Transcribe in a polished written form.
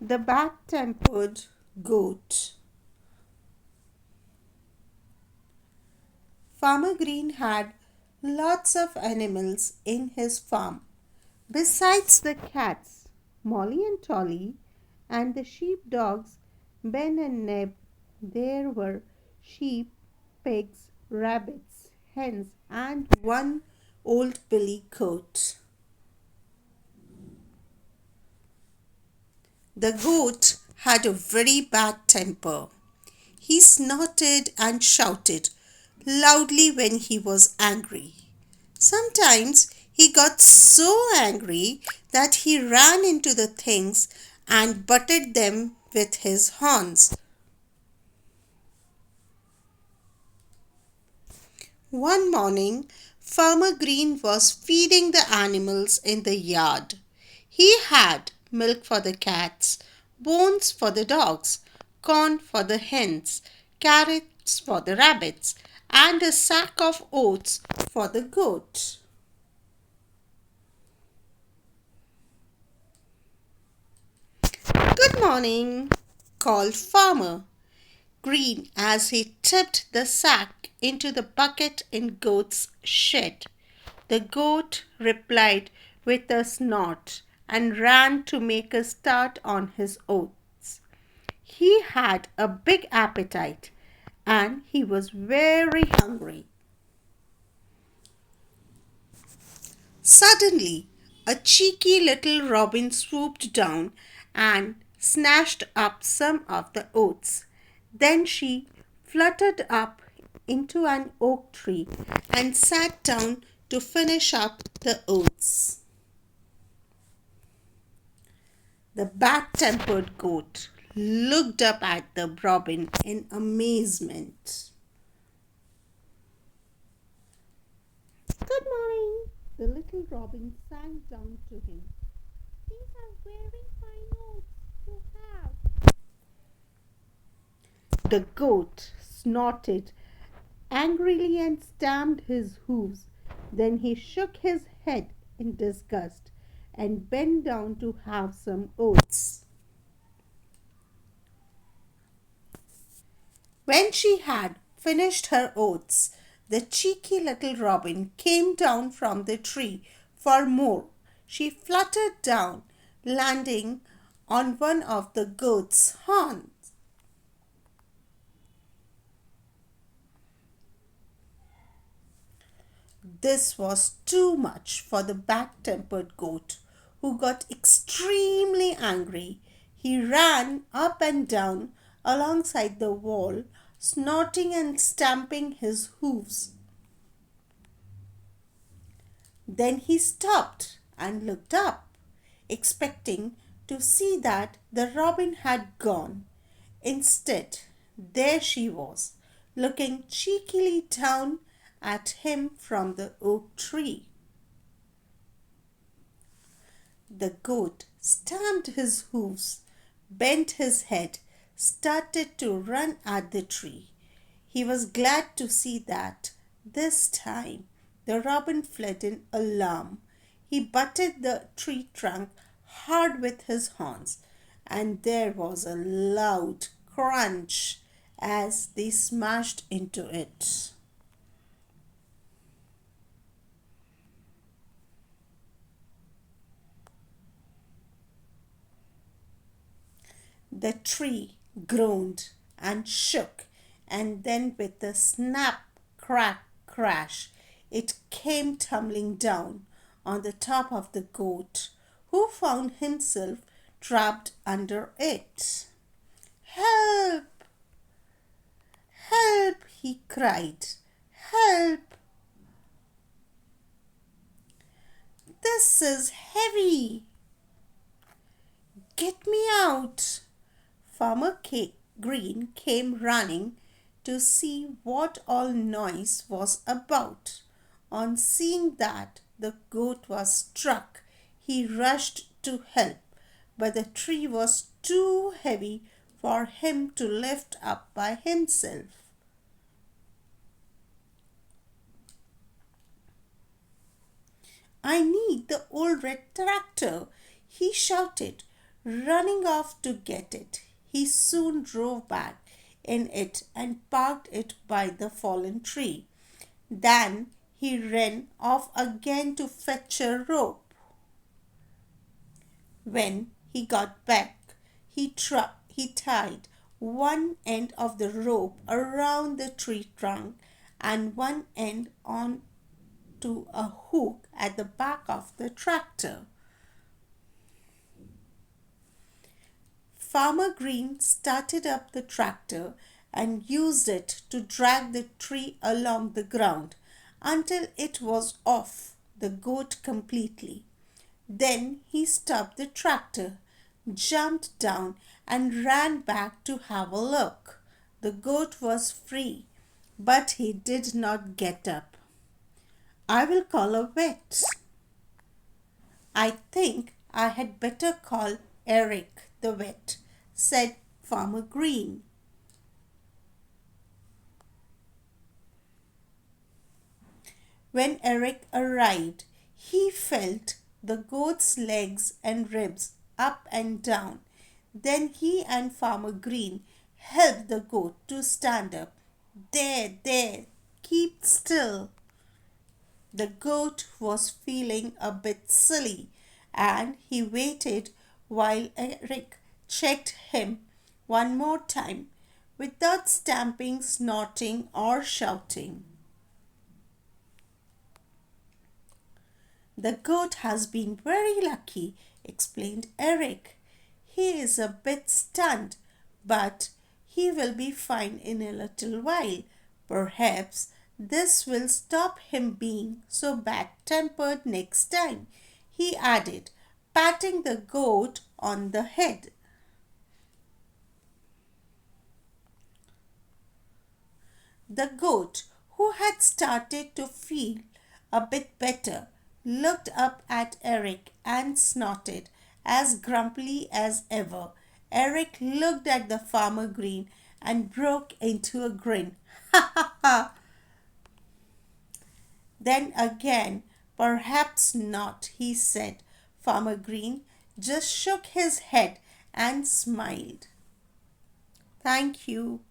The bad-tempered goat. Farmer Green had lots of animals in his farm. Besides the cats, Molly and Tolly, and the sheepdogs, Ben and Neb, there were sheep, pigs, rabbits, hens, and one old billy goat. The goat had a very bad temper. He snorted and shouted loudly when he was angry. Sometimes he got so angry that he ran into the things and butted them with his horns. One morning, Farmer Green was feeding the animals in the yard. He had milk for the cats, bones for the dogs, corn for the hens, carrots for the rabbits, and a sack of oats for the goat. "Good morning," called Farmer Green as he tipped the sack into the bucket in Goat's shed. The goat replied with a snort and ran to make a start on his oats. He had a big appetite and he was very hungry. Suddenly, a cheeky little robin swooped down and snatched up some of the oats. Then she fluttered up into an oak tree and sat down to finish up the oats. The bad-tempered goat looked up at the robin in amazement. "Good morning," the little robin sang down to him. "These are very fine oats to have." The goat snorted angrily and stamped his hooves. Then he shook his head in disgust and bent down to have some oats. When she had finished her oats, the cheeky little robin came down from the tree for more. She fluttered down, landing on one of the goat's horns. This was too much for the bad-tempered goat, who got extremely angry. He ran up and down alongside the wall, snorting and stamping his hooves. Then he stopped and looked up, expecting to see that the robin had gone. Instead, there she was, looking cheekily down at him from the oak tree. The goat stamped his hooves, bent his head, started to run at the tree. He was glad to see that this time the robin fled in alarm. He butted the tree trunk hard with his horns, and there was a loud crunch as they smashed into it. The tree groaned and shook, and then with a snap, crack, crash, it came tumbling down on the top of the goat, who found himself trapped under it. "Help! Help!" he cried. "Help! This is heavy! Get me out!" Farmer Green came running to see what all noise was about. On seeing that the goat was struck, he rushed to help, but the tree was too heavy for him to lift up by himself. "I need the old red tractor," he shouted, running off to get it. He soon drove back in it and parked it by the fallen tree. Then he ran off again to fetch a rope. When he got back, he tied one end of the rope around the tree trunk and one end on to a hook at the back of the tractor. Farmer Green started up the tractor and used it to drag the tree along the ground until it was off the goat completely. Then he stopped the tractor, jumped down, and ran back to have a look. The goat was free, but he did not get up. "I will call a vet." "I think I had better call Eric the vet," said Farmer Green. When Eric arrived, he felt the goat's legs and ribs up and down. Then he and Farmer Green helped the goat to stand up. "There, there, keep still." The goat was feeling a bit silly, and he waited while Eric checked him one more time without stamping, snorting, or shouting. "The goat has been very lucky," explained Eric. "He is a bit stunned, but he will be fine in a little while. Perhaps this will stop him being so bad-tempered next time," he added, patting the goat on the head. The goat, who had started to feel a bit better, looked up at Eric and snorted as grumpily as ever. Eric looked at the Farmer Green and broke into a grin. "Ha ha ha!" Then again, "Perhaps not," he said. Farmer Green just shook his head and smiled. Thank you.